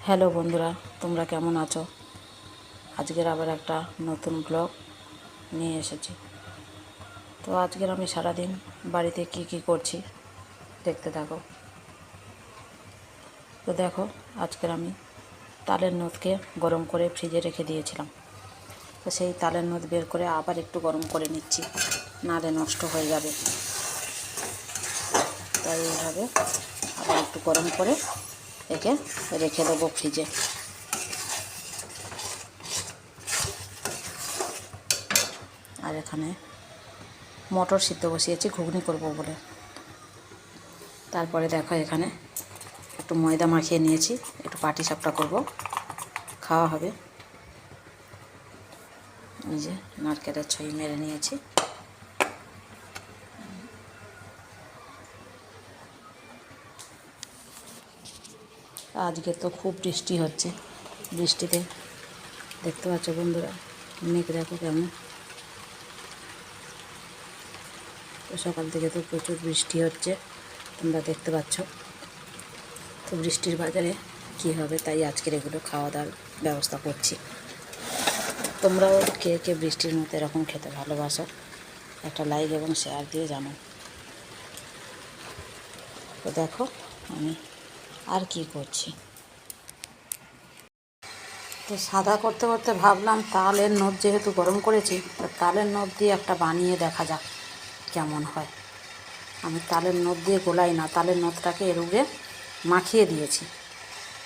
Hello বন্ধুরা, তোমরা কেমন আছো? আজকের আবার একটা নতুন ব্লগ নিয়ে এসেছি। তো আজকের আমি সারাদিন বাড়িতে কি করছি দেখতে থাকো। তো দেখো, আজকের আমি তালের নদকে গরম করে ফ্রিজে রেখে দিয়েছিলাম। তো সেই তালের নদ বের করে আবার একটু গরম করে নিচ্ছি, নাহলে নষ্ট হয়ে যাবে। তাই এইভাবে আবার একটু গরম করে একে রেখে দেবো ফ্রিজে। আর এখানে মটর সিদ্ধ বসিয়েছি ঘুগনি করব বলে। তারপরে দেখো, এখানে একটু ময়দা মাখিয়ে নিয়েছি, একটু পাটিসাপটা করব, খাওয়া হবে। এই যে নারকেলের ছই মেরে নিয়েছি। আজকে তো খুব বৃষ্টি হচ্ছে। বৃষ্টিতে দেখতে পাচ্ছ বন্ধুরা, মেঘ দেখো কেমন। তো সকাল থেকে তো প্রচুর বৃষ্টি হচ্ছে, তোমরা দেখতে পাচ্ছ। তো বৃষ্টির বাজারে কী হবে, তাই আজকের এগুলো খাওয়া দাওয়ার ব্যবস্থা করছি। তোমরাও কে কে বৃষ্টির মধ্যে এরকম খেতে ভালোবাসো, একটা লাইক এবং শেয়ার দিয়ে জানো। তো দেখো আমি আর কি করছি। তো সাদা করতে করতে ভাবলাম তালের নদ যেহেতু গরম করেছি, তো তালের নদ দিয়ে একটা বানিয়ে দেখা যাক কেমন হয়। আমি তালের নদ দিয়ে গোলাই না, তালের নদটাকে এর উপরে মাখিয়ে দিয়েছি।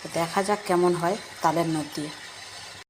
তো দেখা যাক কেমন হয় তালের নদ দিয়ে।